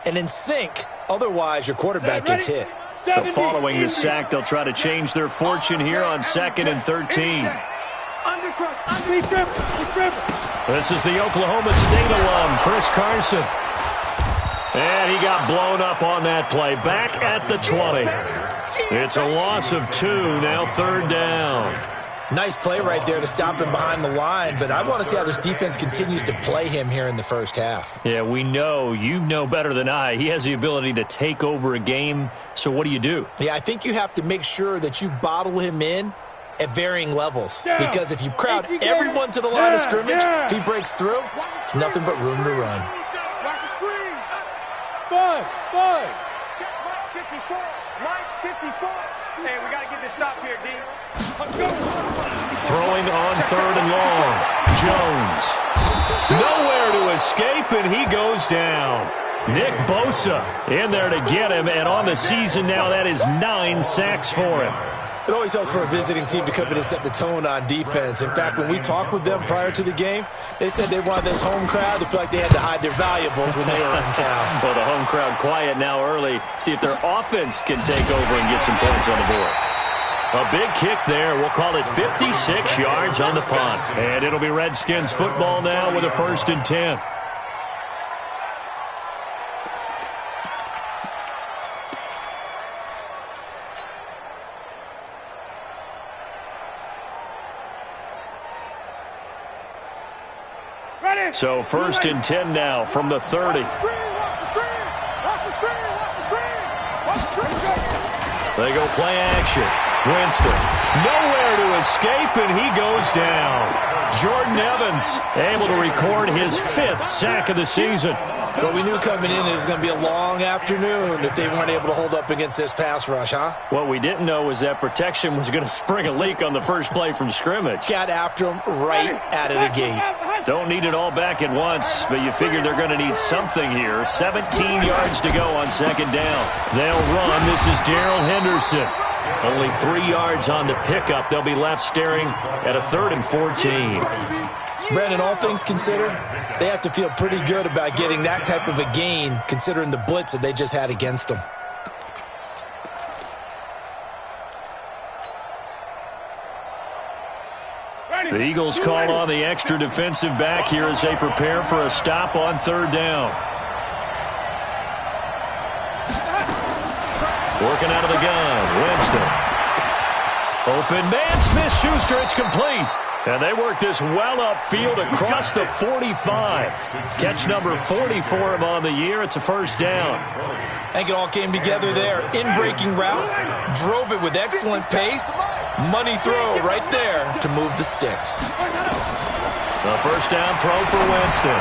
and in sync. Otherwise, your quarterback gets hit. So following the sack, they'll try to change their fortune here on 2nd and 13. This is the Oklahoma State alum, Chris Carson. And he got blown up on that play. Back at the 20. It's a loss of 2, now 3rd down. Nice play right there to stop him behind the line, but I want to see how this defense continues to play him here in the first half. Yeah, we know. You know better than I. He has the ability to take over a game, so what do? Yeah, I think you have to make sure that you bottle him in at varying levels, because if you crowd everyone to the line of scrimmage, if he breaks through, it's nothing but room to run. Five. Check Mike 54. Mike 54. Hey, we got to get this stop here, D. Throwing on 3rd and long. Jones. Nowhere to escape, and he goes down. Nick Bosa in there to get him, and on the season now, that is 9 sacks for him. It always helps for a visiting team to come in and set the tone on defense. In fact, when we talked with them prior to the game, they said they wanted this home crowd to feel like they had to hide their valuables when they were in town. Well, the home crowd quiet now early. See if their offense can take over and get some points on the board. A big kick there. We'll call it 56 yards on the punt. And it'll be Redskins football now with a 1st and 10. So 1st and 10 now from the 30. They go play action. Winston, nowhere to escape, and he goes down. Jordan Evans able to record his 5th sack of the season. Well, we knew coming in it was going to be a long afternoon if they weren't able to hold up against this pass rush, huh? What we didn't know was that protection was going to spring a leak on the first play from scrimmage. Got after him right out of the gate. Don't need it all back at once, but you figure they're going to need something here. 17 yards to go on 2nd down. They'll run. This is Darrell Henderson. Only 3 yards on the pickup. They'll be left staring at a 3rd and 14. Brandon, all things considered, they have to feel pretty good about getting that type of a gain considering the blitz that they just had against them. The Eagles call on the extra defensive back here as they prepare for a stop on 3rd down. Working out of the gun, Winston. Open man, Smith-Schuster, it's complete. And they work this well upfield across the 45. Catch number 40 for him on the year. It's a 1st down. I think it all came together there. In-breaking route, drove it with excellent pace. Money throw right there to move the sticks. The 1st down throw for Winston.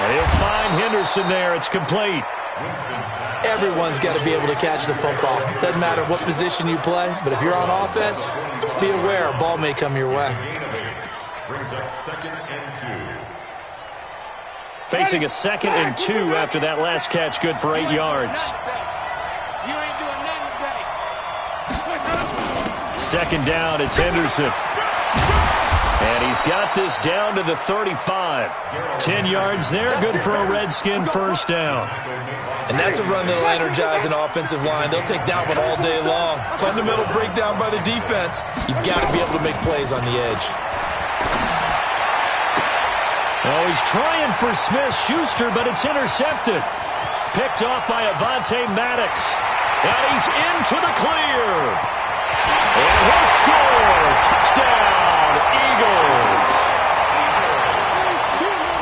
And he'll find Henderson there. It's complete. Everyone's got to be able to catch the football. Doesn't matter what position you play, but if you're on offense, be aware a ball may come your way. Brings up 2nd and 2. Facing a 2nd and 2 after that last catch, good for 8 yards. You ain't doing nothing, buddy. 2nd down, it's Henderson. And he's got this down to the 35. 10 yards there, good for a Redskin 1st down. And that's a run that'll energize an offensive line. They'll take that one all day long. Fundamental breakdown by the defense. You've got to be able to make plays on the edge. Oh, he's trying for Smith-Schuster, but it's intercepted. Picked off by Avonte Maddox. And he's into the clear. And he'll score. Touchdown, Eagles.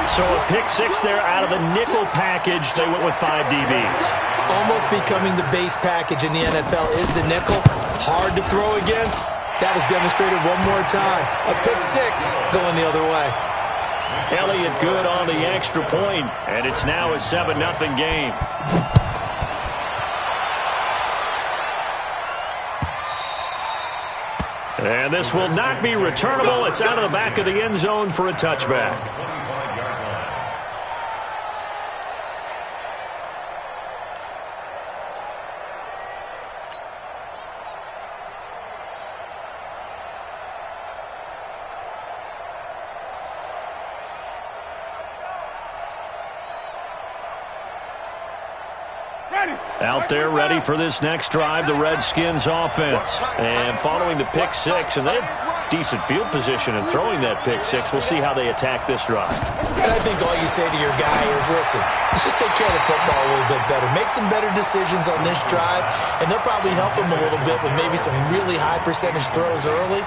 So a pick 6 there out of the nickel package. They went with 5 DBs. Almost becoming the base package in the NFL is the nickel. Hard to throw against. That was demonstrated one more time. A pick 6 going the other way. Elliott good on the extra point, and it's now a 7-0 game. And this will not be returnable. It's out of the back of the end zone for a touchback. Out there ready for this next drive, the Redskins offense. And following the pick six, and they have decent field position in throwing that pick six. We'll see how they attack this drive. And I think all you say to your guy is, listen, let's just take care of the football a little bit better. Make some better decisions on this drive, and they'll probably help him a little bit with maybe some really high percentage throws early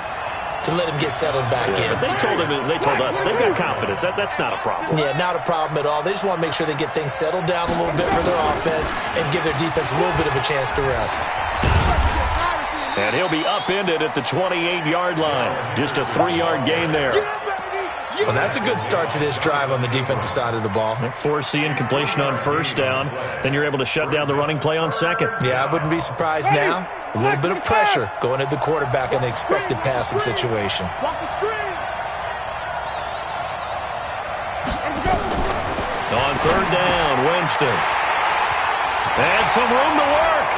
to let him get settled back in. They told us they've got confidence. That's not a problem. Yeah, not a problem at all. They just want to make sure they get things settled down a little bit for their offense and give their defense a little bit of a chance to rest. And he'll be upended at the 28-yard line. Just a 3-yard gain there. Well, that's a good start to this drive on the defensive side of the ball. Force the incompletion on first down. Then you're able to shut down the running play on second. Yeah, I wouldn't be surprised now. A little bit of pressure going at the quarterback in the expected passing situation. Watch the screen. On third down, Winston. And some room to work.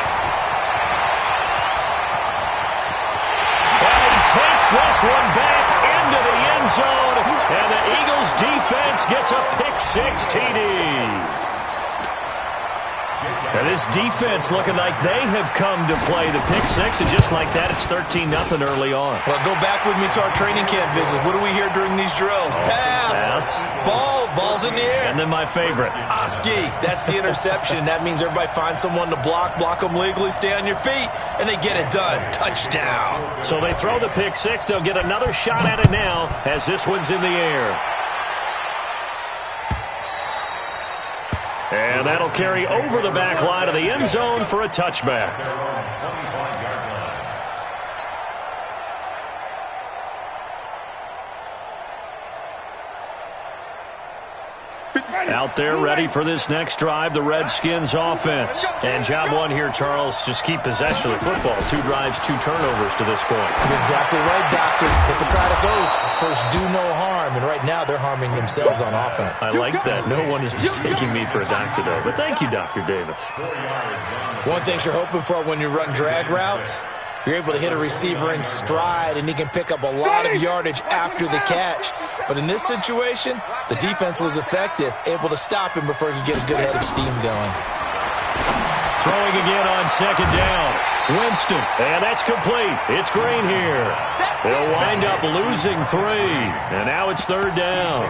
And he takes this one back into the end zone. And the Eagles defense gets a pick-6 TD. And this defense looking like they have come to play the pick-6, and just like that, it's 13-0 early on. Well, go back with me to our training camp visits. What do we hear during these drills? Pass. Ball's in the air. And then my favorite. Oski, that's the interception. That means everybody finds someone to block them legally, stay on your feet, and they get it done. Touchdown. So they throw the pick-6. They'll get another shot at it now as this one's in the air. And that'll carry over the back line of the end zone for a touchback. Out there ready for this next drive, the Redskins offense. And job one here, Charles, just keep possession of the football. 2 drives, 2 turnovers to this point. You're exactly right, Doctor. Hippocratic oath. First, do no harm. And right now, they're harming themselves on offense. I like that. No one is mistaking me for a doctor, though. But thank you, Dr. Davis. One thing you're hoping for when you run drag routes, you're able to hit a receiver in stride, and he can pick up a lot of yardage after the catch. But in this situation, the defense was effective, able to stop him before he could get a good head of steam going. Throwing again on second down. Winston, and that's complete. It's Green here. They'll wind up losing 3, and now it's third down.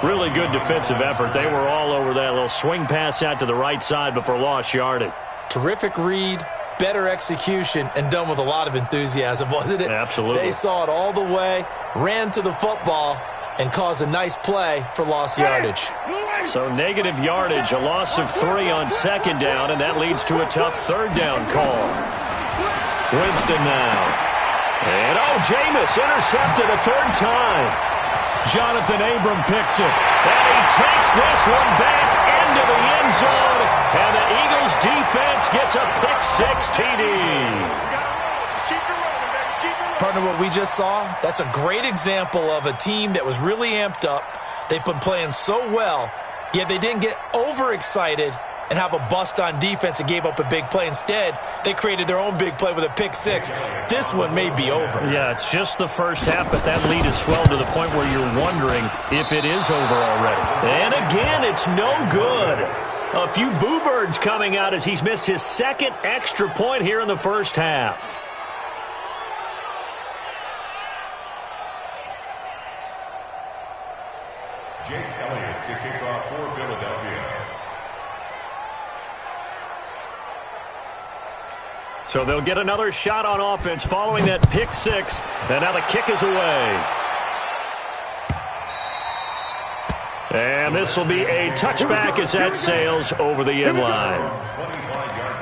Really good defensive effort. They were all over that little swing pass out to the right side before lost yardage. Terrific read. Better execution, and done with a lot of enthusiasm, wasn't it? Absolutely. They saw it all the way, ran to the football, and caused a nice play for lost yardage. So negative yardage, a loss of 3 on second down, and that leads to a tough third down call. Winston now. And, Jameis intercepted a third time. Jonathan Abram picks it. And he takes this one back into the end zone. And the Eagles defense gets a pick-6 TD. Partner, what we just saw, that's a great example of a team that was really amped up. They've been playing so well, yet they didn't get overexcited and have a bust on defense and gave up a big play. Instead, they created their own big play with a pick-6. This one may be over. Yeah, it's just the first half, but that lead has swelled to the point where you're wondering if it is over already. And again, it's no good. A few boo birds coming out as he's missed his second extra point here in the first half. Jake Elliott to kick off for Philadelphia. So they'll get another shot on offense following that pick-6, and now the kick is away. And this will be a touchback as that sails over the end line. 25-yard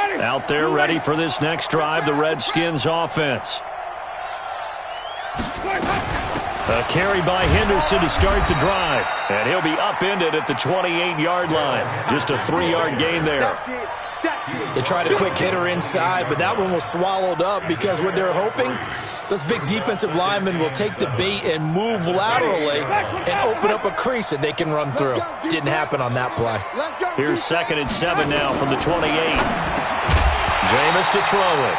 line. Out there ready for this next drive, the Redskins offense. A carry by Henderson to start the drive. And he'll be upended at the 28-yard line. Just a 3-yard gain there. They tried a quick hitter inside, but that one was swallowed up because what they're hoping, those big defensive linemen will take the bait and move laterally and open up a crease that they can run through. Didn't happen on that play. Here's 2nd and 7 now from the 28. Jameis to throw it.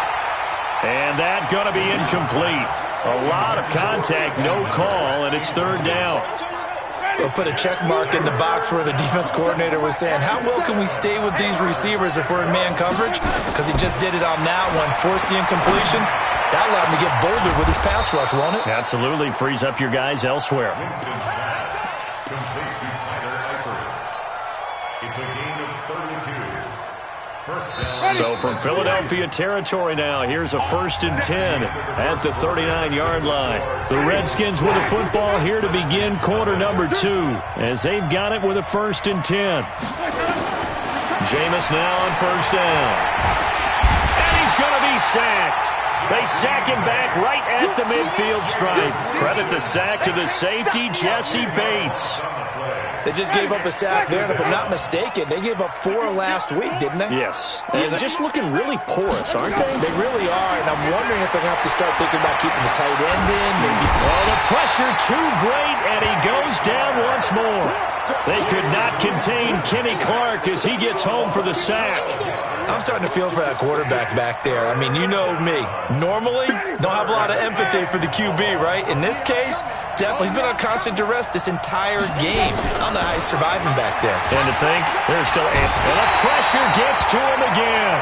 And that going to be incomplete. A lot of contact, no call, and it's third down. They'll put a check mark in the box where the defense coordinator was saying, how well can we stay with these receivers if we're in man coverage? Because he just did it on that one, forced the incompletion. That allowed him to get bolder with his pass rush, won't it? Absolutely. Frees up your guys elsewhere. It's a gain of 32. So from Philadelphia territory now, here's a 1st and 10 at the 39-yard line. The Redskins with a football here to begin quarter number 2 as they've got it with a 1st and 10. Jameis now on 1st down. And he's going to be sacked. They sack him back right at the midfield stripe. Credit the sack to the safety, Jesse Bates. They just gave up a sack there, and if I'm not mistaken, they gave up 4 last week, didn't they? Yes. And just looking really porous, aren't they? They really are, and I'm wondering if they're going to have to start thinking about keeping the tight end in. Maybe. Oh, the pressure too great, and he goes down once more. They could not contain Kenny Clark as he gets home for the sack. I'm starting to feel for that quarterback back there. I mean, you know me. Normally, don't have a lot of empathy for the QB, right? In this case, definitely he's been on constant duress this entire game. I don't know how he's surviving back there. And to think, there's still and the pressure gets to him again.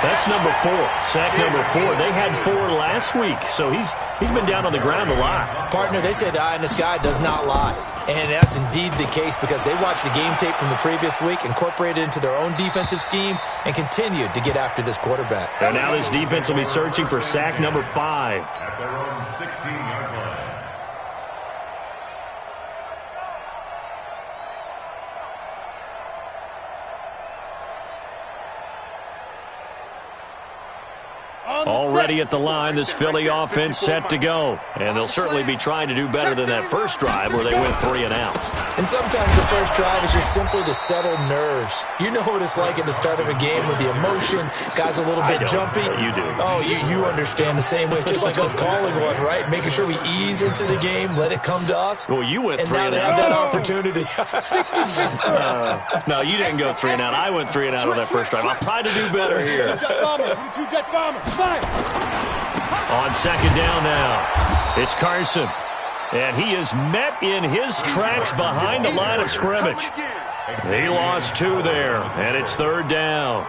That's number 4. Sack number 4. They had 4 last week, so he's been down on the ground a lot. Partner, they say the eye in the sky does not lie. And that's indeed the case because they watched the game tape from the previous week, incorporated it into their own defensive scheme, and continued to get after this quarterback. And now this defense will be searching for sack number 5. At their own 16-yard line. Already at the line, this Philly offense set to go. And they'll certainly be trying to do better than that first drive where they went 3 and out. And sometimes the first drive is just simply to settle nerves. You know what it's like at the start of a game with the emotion. Guys a little bit jumpy. You do. Oh, you understand the same way. It's just like us calling one, right? Making sure we ease into the game, let it come to us. Well, you went 3 and and now out. they have that opportunity. No, you didn't go 3 and out. I went 3 and out on that first drive. I'll try to do better here. On second down now, it's Carson. And he is met in his tracks behind the line of scrimmage. He lost 2 there, and it's third down.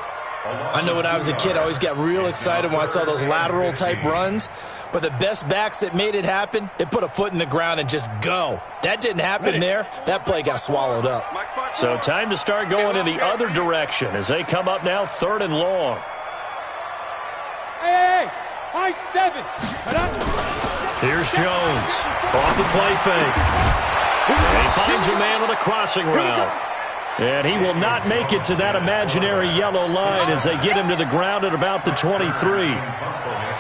I know when I was a kid, I always got real excited when I saw those lateral-type runs. But the best backs that made it happen, they put a foot in the ground and just go. That didn't happen there. That play got swallowed up. So time to start going in the other direction as they come up now 3rd and long. Hey, high 7. Here's Jones off the play fake. And he finds a man on a crossing route. And he will not make it to that imaginary yellow line as they get him to the ground at about the 23.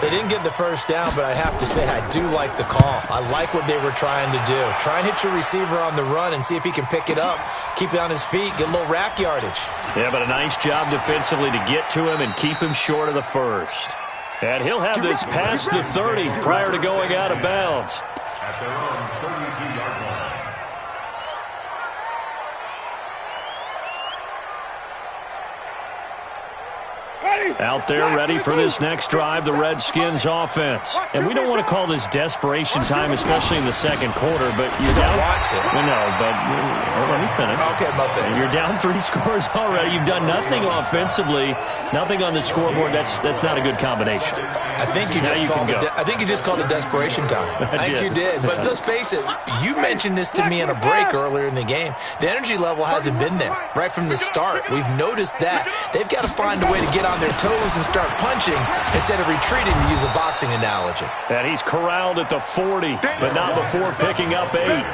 They didn't get the first down, but I have to say I do like the call. I like what they were trying to do. Try and hit your receiver on the run and see if he can pick it up. Keep it on his feet, get a little rack yardage. Yeah, but a nice job defensively to get to him and keep him short of the first. And he'll have this past the 30 prior to going out of bounds. At their own 32-yard line. Out there ready for this next drive, the Redskins offense. And we don't want to call this desperation time, especially in the second quarter, but you're down. Let me finish. Okay, my bad. You're down 3 scores already. You've done nothing offensively, nothing on the scoreboard. That's not a good combination. I think you just called it desperation time. I think you did. But let's face it, you mentioned this to me on a break earlier in the game. The energy level hasn't been there right from the start. We've noticed that. They've got to find a way to get on their toes and start punching instead of retreating, to use a boxing analogy. And he's corralled at the 40, but not before picking up 8.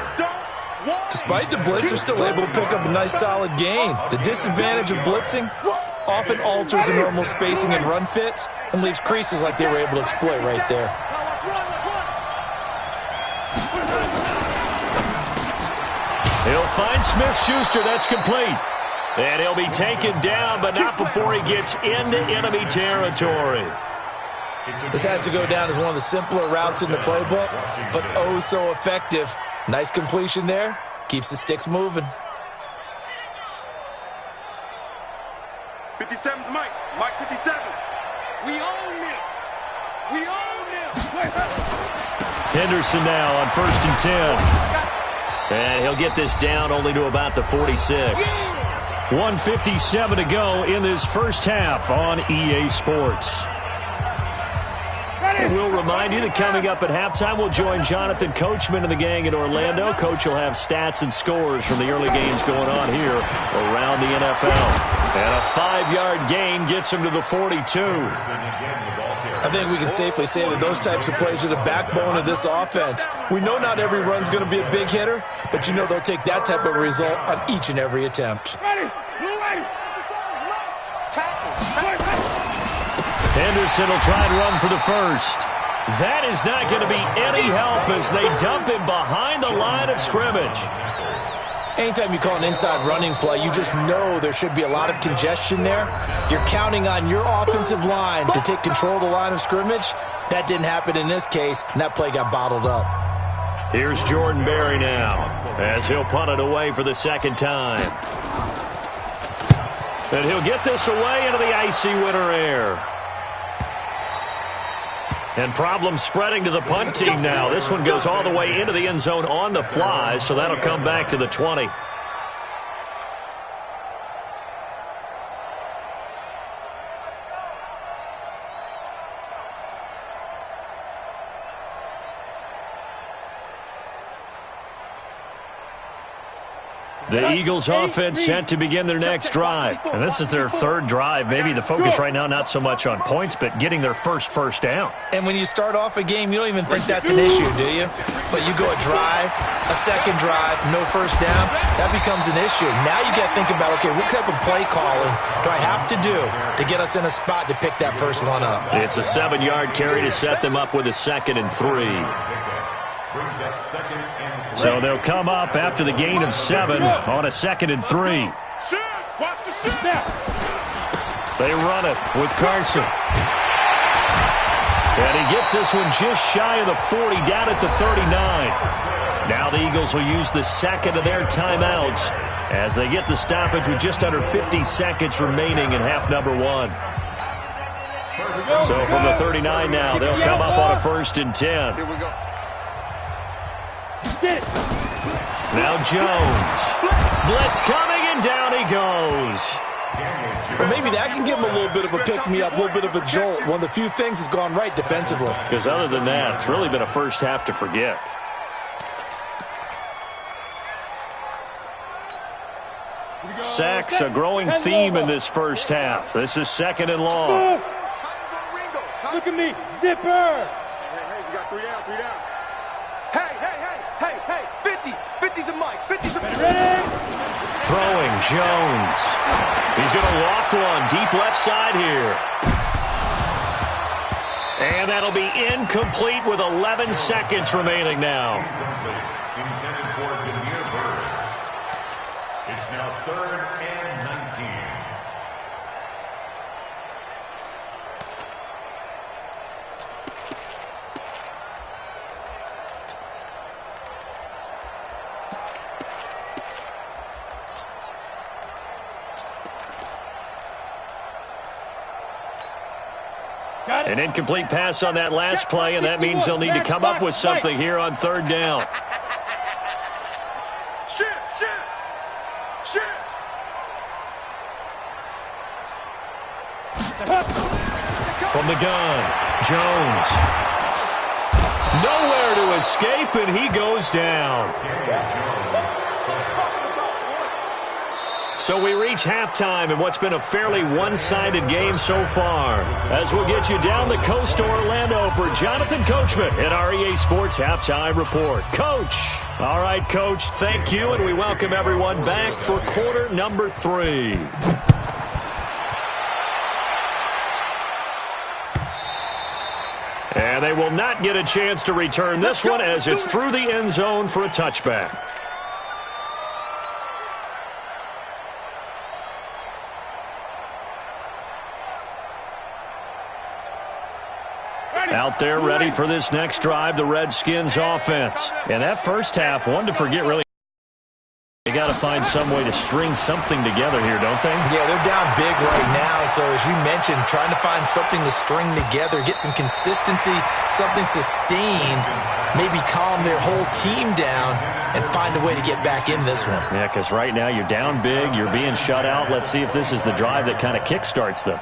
Despite the blitz, they're still able to pick up a nice solid gain. The disadvantage of blitzing often alters the normal spacing and run fits and leaves creases like they were able to exploit right there. He'll find Smith-Schuster. That's complete. And he'll be taken down, but not before he gets into enemy territory. This has to go down as one of the simpler routes in the playbook, but oh so effective. Nice completion there. Keeps the sticks moving. 57's Mike. Mike 57. We own this. We own them. Henderson now on 1st and 10. And he'll get this down only to about the 46. 1:57 to go in this first half on EA Sports. And we'll remind you that coming up at halftime, we'll join Jonathan Coachman and the gang in Orlando. Coach will have stats and scores from the early games going on here around the NFL. And a 5-yard gain gets him to the 42. I think we can safely say that those types of plays are the backbone of this offense. We know not every run's going to be a big hitter, but you know they'll take that type of result on each and every attempt. Henderson will try and run for the first. That is not going to be any help as they dump him behind the line of scrimmage. Anytime you call an inside running play, you just know there should be a lot of congestion there. You're counting on your offensive line to take control of the line of scrimmage. That didn't happen in this case, and that play got bottled up. Here's Jordan Berry now as he'll punt it away for the second time. And he'll get this away into the icy winter air. And problems spreading to the punt team now. This one goes all the way into the end zone on the fly, so that'll come back to the 20. The Eagles offense set to begin their next drive. And this is their third drive. Maybe the focus right now not so much on points, but getting their first down. And when you start off a game, you don't even think that's an issue, do you? But you go a drive, a second drive, no first down, that becomes an issue. Now you got to think about, okay, what type of play calling do I have to do to get us in a spot to pick that first one up? It's a 7-yard carry to set them up with a 2nd and 3. So they'll come up after the gain of 7 on a 2nd and 3. They run it with Carson. And he gets this one just shy of the 40, down at the 39. Now the Eagles will use the second of their timeouts as they get the stoppage with just under 50 seconds remaining in half number 1. So from the 39 now, they'll come up on a 1st and 10. Here we go. Now Jones. Blitz coming, and down he goes. Well, maybe that can give him a little bit of a pick-me-up, a little bit of a jolt. One of the few things has gone right defensively. Because other than that, it's really been a first half to forget. Sacks, a growing theme in this first half. This is 2nd and long. Look at me, zipper. Hey, we got 3 down, 3 down. Hey, 50. 50's the mic. 50's the mic. Ready? Throwing Jones. He's going to loft one deep left side here. And that'll be incomplete with 11 seconds remaining now. Intended for Demir Bird. It's now 3rd and 19. An incomplete pass on that last play, and that means they'll need to come up with something here on 3rd down. From the gun, Jones. Nowhere to escape, and he goes down. So we reach halftime in what's been a fairly one-sided game so far. As we'll get you down the coast to Orlando for Jonathan Coachman at our EA Sports Halftime Report. Coach. All right, Coach, thank you, and we welcome everyone back for quarter number 3. And they will not get a chance to return this one as it's through the end zone for a touchback. Out there ready for this next drive, the Redskins offense. And that first half, one to forget really. They got got to find some way to string something together here, don't they? Yeah, they're down big right now. So as you mentioned, trying to find something to string together, get some consistency, something sustained, maybe calm their whole team down and find a way to get back in this one. Yeah, because right now you're down big, you're being shut out. Let's see if this is the drive that kind of kickstarts them.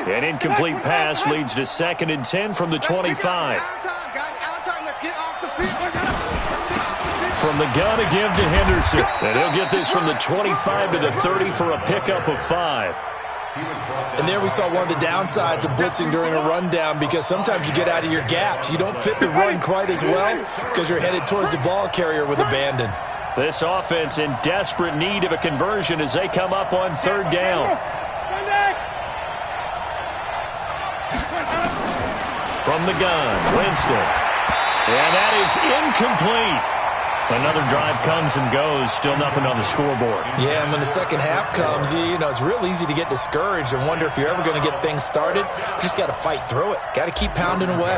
An incomplete pass leads to 2nd and 10 from the 25. From the gun again to Henderson. And he'll get this from the 25 to the 30 for a pickup of 5. And there we saw one of the downsides of blitzing during a rundown, because sometimes you get out of your gaps. You don't fit the run quite as well because you're headed towards the ball carrier with abandon. This offense in desperate need of a conversion as they come up on 3rd down. From the gun, Winston. And that is incomplete. Another drive comes and goes, still nothing on the scoreboard. Yeah, and when the second half comes, you know, it's real easy to get discouraged and wonder if you're ever going to get things started. You just got to fight through it. Got to keep pounding away.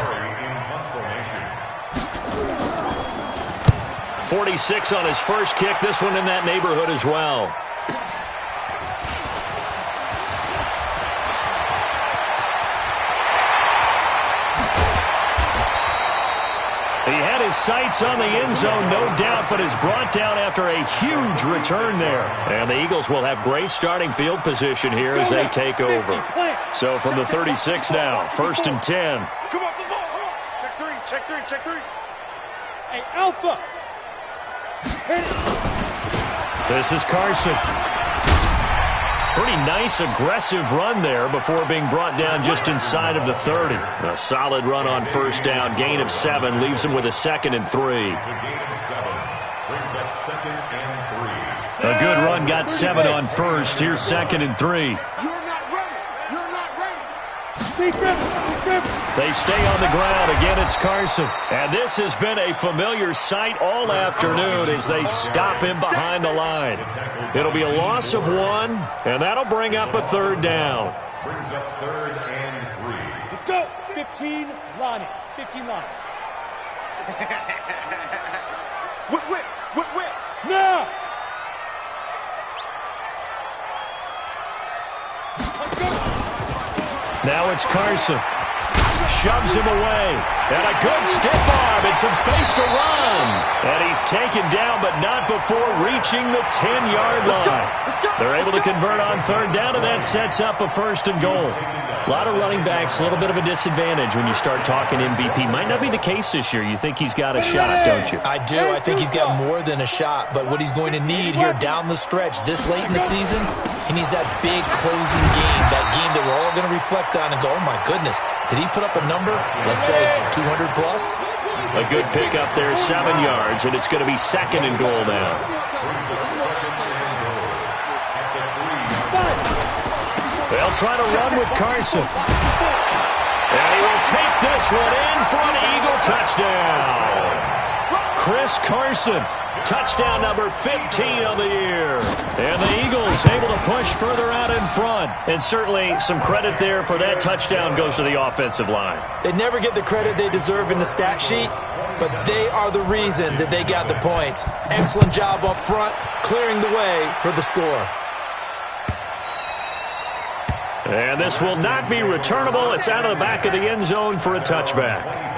46 on his first kick. This one in that neighborhood as well. He had his sights on the end zone, no doubt, but is brought down after a huge return there. And the Eagles will have great starting field position here as they take over. So from the 36 now, 1st and 10. Come on, the ball. Check 3, check 3, check 3. Hey, Alpha. This is Carson. Pretty nice, aggressive run there before being brought down just inside of the 30. A solid run on 1st down. Gain of 7 leaves him with a 2nd and 3. A good run got 7 on 1st. Here's 2nd and 3. You're not ready. You're not ready. They stay on the ground. Again, it's Carson. And this has been a familiar sight all afternoon as they stop him behind the line. It'll be a loss of 1, and that'll bring up a 3rd down. Brings up 3rd and 3. Let's go. 15 Lonnie. 15 Lonnie. Whip. No. Now it's Carson. Shoves him away. And a good stiff arm and some space to run. And he's taken down, but not before reaching the 10-yard line. They're able to convert on 3rd down, and that sets up a 1st and goal. A lot of running backs, a little bit of a disadvantage when you start talking MVP. Might not be the case this year. You think he's got a shot, don't you? I do. I think he's got more than a shot. But what he's going to need here down the stretch this late in the season, he needs that big closing game, that game that we're all going to reflect on and go, oh, my goodness, did he put up a number, let's say 200 plus? A good pickup there, 7 yards, and it's going to be 2nd and goal now. They'll try to run with Carson. And he will take this one in for an Eagle touchdown. Chris Carson, touchdown number 15 of the year. And the Eagles able to push further out in front. And certainly some credit there for that touchdown goes to the offensive line. They never get the credit they deserve in the stat sheet, but they are the reason that they got the points. Excellent job up front, clearing the way for the score. And this will not be returnable. It's out of the back of the end zone for a touchback.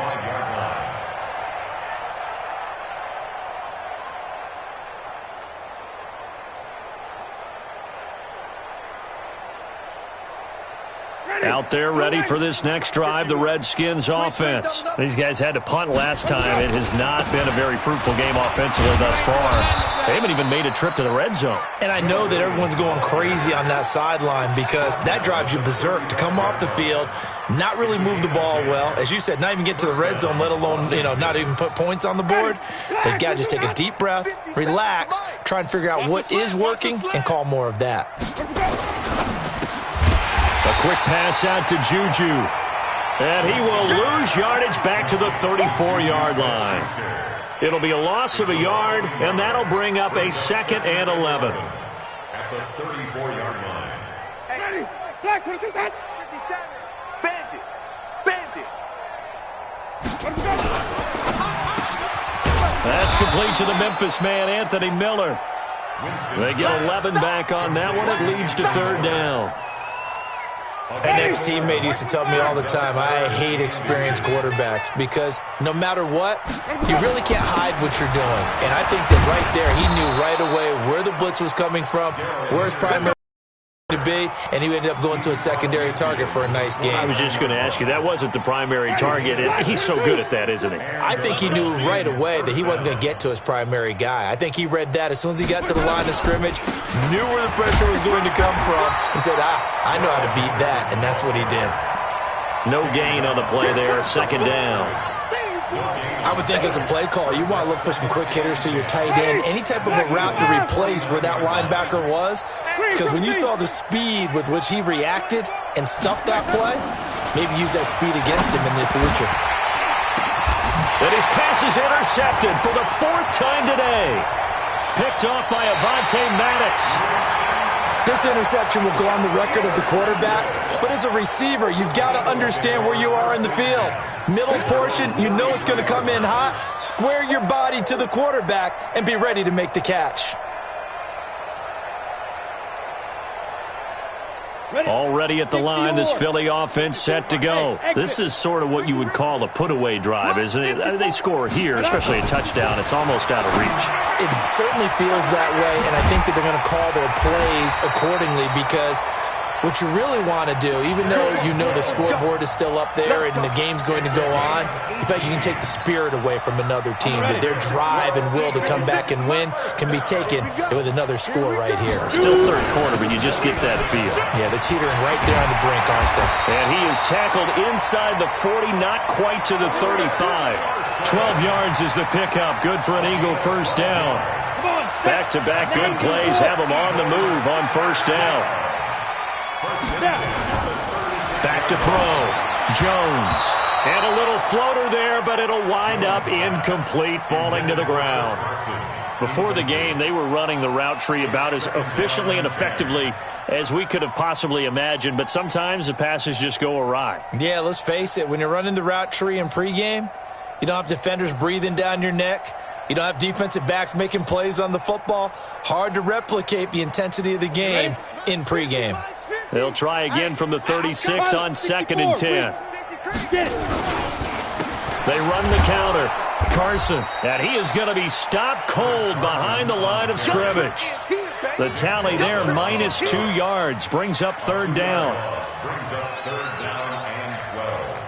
Out there ready for this next drive, the Redskins offense. These guys had to punt last time. It has not been a very fruitful game offensively thus far. They haven't even made a trip to the red zone. And I know that everyone's going crazy on that sideline because that drives you berserk to come off the field, not really move the ball well. As you said, not even get to the red zone, let alone, not even put points on the board. They've got to just take a deep breath, relax, try and figure out what is working, and call more of that. A quick pass out to Juju. And he will lose yardage back to the 34-yard line. It'll be a loss of a yard, and that'll bring up a 2nd and 11. At the 34-yard line. Ready. Black, what is that? 57. Bandit. Incomplete to the Memphis man, Anthony Miller. They get 11 back on that one. It leads to third down. An ex-teammate used to tell me all the time, I hate experienced quarterbacks because no matter what, you really can't hide what you're doing. And I think that right there, he knew right away where the blitz was coming from, where his primary to be, and he ended up going to a secondary target for a nice game. I was just going to ask you, that wasn't the primary target. He's so good at that, isn't he? I think he knew right away that he wasn't going to get to his primary guy. I think he read that as soon as he got to the line of scrimmage, knew where the pressure was going to come from, and said, I know how to beat that, and that's what he did. No gain on the play there, second down. I would think as a play caller, you want to look for some quick hitters to your tight end, any type of a route to replace where that linebacker was, because when you saw the speed with which he reacted and stuffed that play, maybe use that speed against him in the future. And his pass is intercepted for the fourth time today. Picked off by Avonte Maddox. This interception will go on the record of the quarterback, but as a receiver, you've got to understand where you are in the field. Middle portion, you know it's going to come in hot. Square your body to the quarterback and be ready to make the catch. Already at the line, this Philly offense set to go. This is sort of what you would call a put-away drive, isn't it? They score here, especially a touchdown. It's almost out of reach. It certainly feels that way, and I think that they're going to call their plays accordingly because what you really want to do, even though you know the scoreboard is still up there and the game's going to go on, in fact, you can take the spirit away from another team, that their drive and will to come back and win can be taken with another score right here. Still third quarter, but you just get that feel. Yeah, they're teetering right there on the brink, aren't they? And he is tackled inside the 40, not quite to the 35. 12 yards is the pickup. Good for an Eagle first down. Back-to-back good plays have him on the move on first down. Back to throw. Jones. And a little floater there, but it'll wind up incomplete, falling to the ground. Before the game, they were running the route tree about as efficiently and effectively as we could have possibly imagined, but sometimes the passes just go awry. Yeah, let's face it. When you're running the route tree in pregame, you don't have defenders breathing down your neck. You don't have defensive backs making plays on the football. Hard to replicate the intensity of the game in pregame. They'll try again from the 36 on second and 10. They run the counter. Carson, and he is going to be stopped cold behind the line of scrimmage. The tally there, -2 yards, brings up third down. Brings up third down and 12.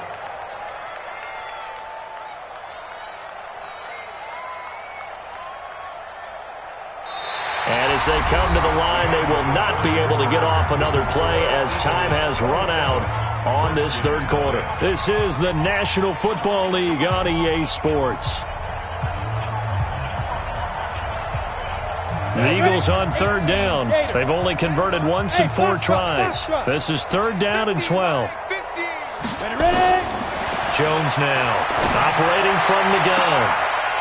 And as they come to the line, they will not be able to get off another play as time has run out on this third quarter. This is the National Football League on EA Sports. The Eagles on third down. They've only converted once in 4 tries. This is third down and 12. Jones now operating from the gun.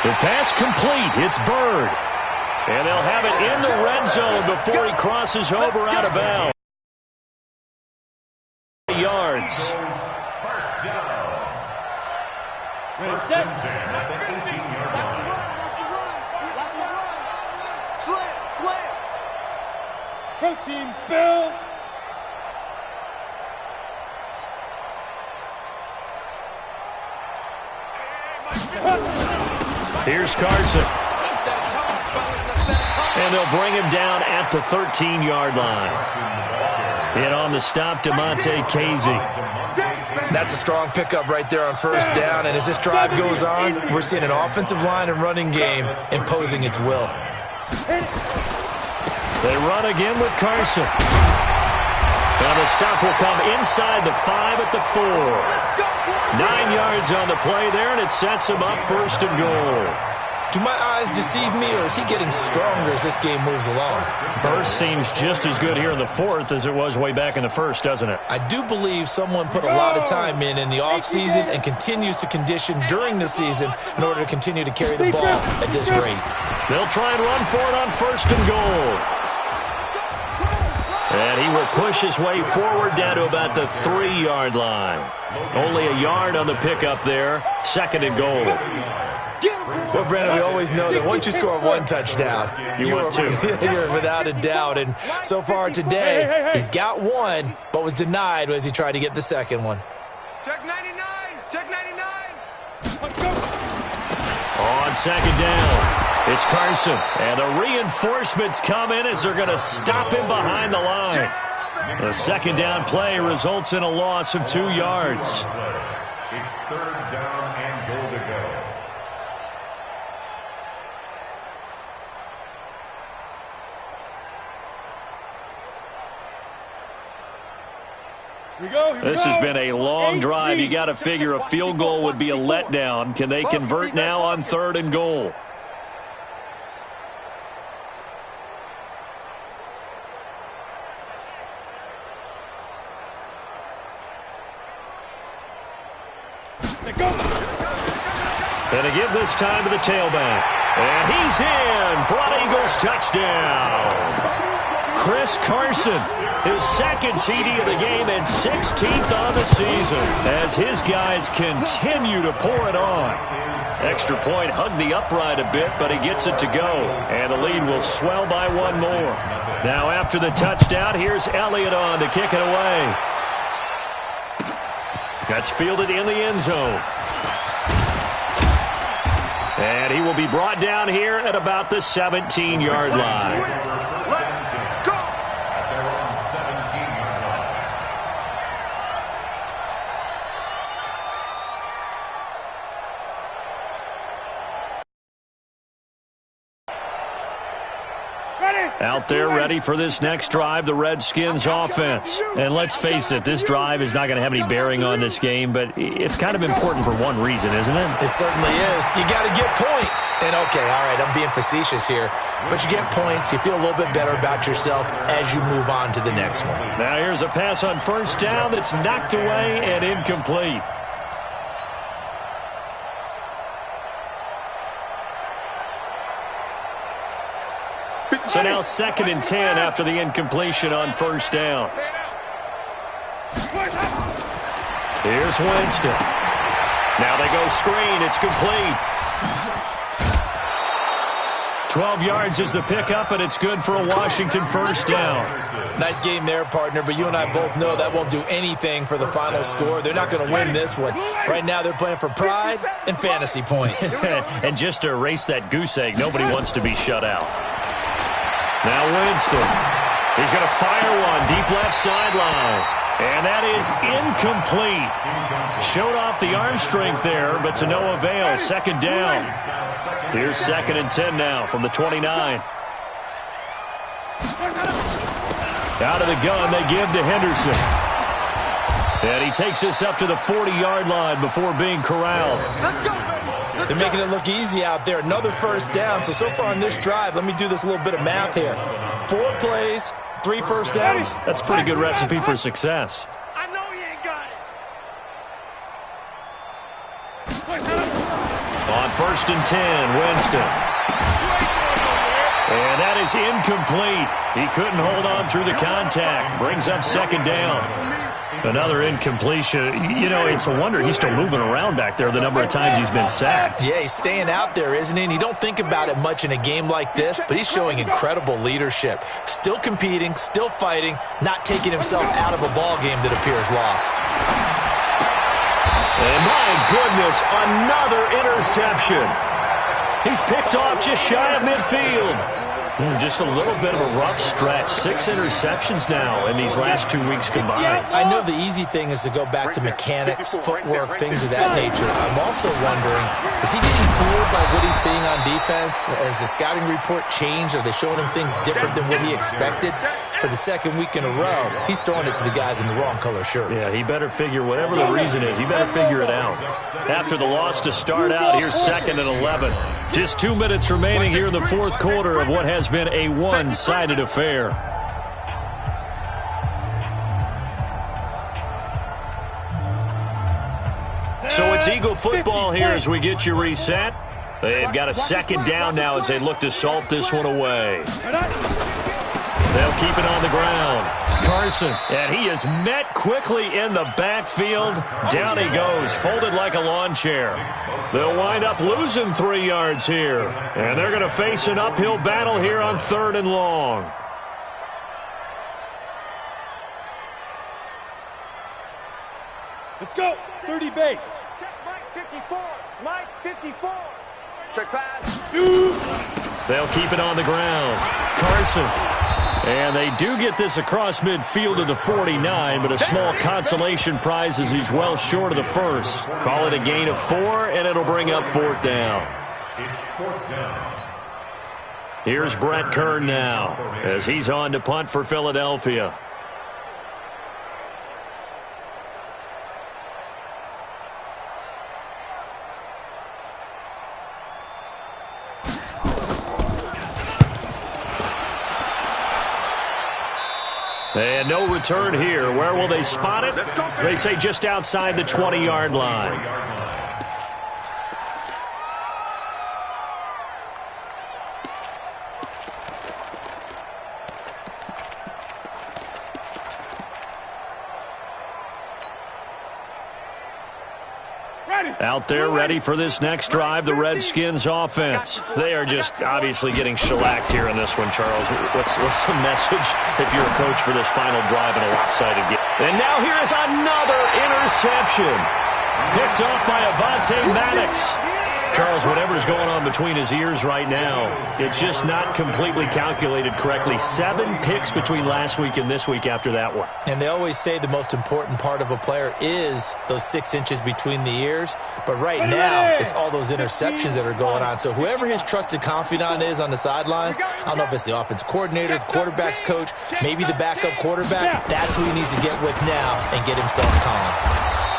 The pass complete. It's Bird. And they'll have it in the red zone before he crosses over out of bounds. Yards. First down. First and 10 at the 18-yard line. Slam. Protein spill. Here's Carson. And they'll bring him down at the 13-yard line. And on the stop, DeMonte Casey. That's a strong pickup right there on first down. And as this drive goes on, we're seeing an offensive line and running game imposing its will. They run again with Carson. Now the stop will come inside the 5 at the 4. 9 yards on the play there, and it sets him up first and goal. Do my eyes deceive me, or is he getting stronger as this game moves along? Burst seems just as good here in the 4th as it was way back in the 1st, doesn't it? I do believe someone put a lot of time in the offseason and continues to condition during the season in order to continue to carry the ball at this rate. They'll try and run for it on first and goal. And he will push his way forward down to about the 3-yard line. Only a yard on the pickup there. Second and goal. Well, Brandon, we always know that once you score one touchdown, you want two. You're without a doubt. And so far today, he's got one, but was denied as he tried to get the second one. Check 99. Check 99. On second down, it's Carson. And the reinforcements come in as they're going to stop him behind the line. The second down play results in a loss of 2 yards. It's third down and goal to go. This has been a long drive. You got to figure a field goal would be a letdown. Can they convert now on third and goal? And to give this time to the tailback. And he's in for an Eagles touchdown. Chris Carson, his second TD of the game and 16th on the season as his guys continue to pour it on. Extra point hugged the upright a bit, but he gets it to go. And the lead will swell by one more. Now after the touchdown, here's Elliott on to kick it away. That's fielded in the end zone. And he will be brought down here at about the 17-yard line. Let's go. At their own 17-yard line. Out there ready for this next drive, the Redskins offense. And let's face it, this drive is not going to have any bearing on this game, but it's kind of important for one reason, isn't it? It certainly is. You got to get points. And, okay, all right, I'm being facetious here. But you get points, you feel a little bit better about yourself as you move on to the next one. Now here's a pass on first down that's knocked away and incomplete. So now 2nd and 10 after the incompletion on first down. Here's Winston. Now they go screen. It's complete. 12 yards is the pickup, and it's good for a Washington first down. Nice game there, partner, but you and I both know that won't do anything for the final score. They're not going to win this one. Right now they're playing for pride and fantasy points. And just to erase that goose egg, nobody wants to be shut out. Now Winston. He's going to fire one deep left sideline. And that is incomplete. Showed off the arm strength there, but to no avail. Second down. Here's 2nd and 10 now from the 29. Out of the gun, they give to Henderson. And he takes this up to the 40-yard line before being corralled. They're making it look easy out there. Another first down. So far on this drive, let me do this little bit of math here. 4 plays, 3 first downs. That's a pretty good recipe for success. I know you ain't got it. On 1st and 10, Winston. And that is incomplete. He couldn't hold on through the contact. Brings up 2nd down. Another incompletion. You know, it's a wonder he's still moving around back there the number of times he's been sacked. Yeah, he's staying out there, isn't he? And you don't think about it much in a game like this, but he's showing incredible leadership. Still competing, still fighting, not taking himself out of a ball game that appears lost. And my goodness, another interception. He's picked off just shy of midfield. Just a little bit of a rough stretch. 6 interceptions now in these last 2 weeks combined. I know the easy thing is to go back to mechanics, footwork, things of that nature. I'm also wondering, is he getting fooled by what he's seeing on defense? Has the scouting report changed? Are they showing him things different than what he expected? For the 2nd week in a row, he's throwing it to the guys in the wrong color shirts. Yeah, he better figure, whatever the reason is, he better figure it out. After the loss to start out, here's 2nd and 11. Just 2 minutes remaining here in the 4th quarter of what has been a one-sided affair. So it's Eagle football here as we get you reset. They've got a 2nd down now as they look to salt this one away. They'll keep it on the ground. Carson, and he is met quickly in the backfield. Down he goes, folded like a lawn chair. They'll wind up losing 3 yards here, and they're going to face an uphill battle here on 3rd and long. Let's go. 30 base. Check Mike 54. Mike 54. Check pass. Shoot. They'll keep it on the ground. Carson. And they do get this across midfield to the 49, but a small consolation prize as he's well short of the first. Call it a gain of 4, and it'll bring up 4th down. It's 4th down. Here's Brett Kern now as he's on to punt for Philadelphia. And no return here. Where will they spot it? They say just outside the 20-yard line. Out there ready for this next drive, the Redskins offense. They are just obviously getting shellacked here in this one, Charles. What's the message if you're a coach for this final drive in a lopsided game? And now here is another interception. Picked off by Avonte Maddox. Charles, whatever's going on between his ears right now, it's just not completely calculated correctly. 7 picks between last week and this week after that one. And they always say the most important part of a player is those 6 inches between the ears. But right now, it's all those interceptions that are going on. So whoever his trusted confidant is on the sidelines, I don't know if it's the offense coordinator, the quarterback's coach, maybe the backup quarterback, that's who he needs to get with now and get himself calm.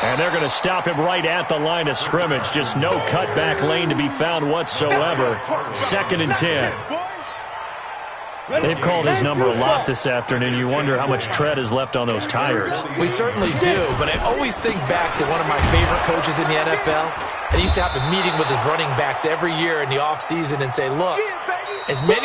And they're going to stop him right at the line of scrimmage. Just no cutback lane to be found whatsoever. 2nd and 10. They've called his number a lot this afternoon. You wonder how much tread is left on those tires. We certainly do, but I always think back to one of my favorite coaches in the NFL. And he used to have a meeting with his running backs every year in the offseason and say, look, as many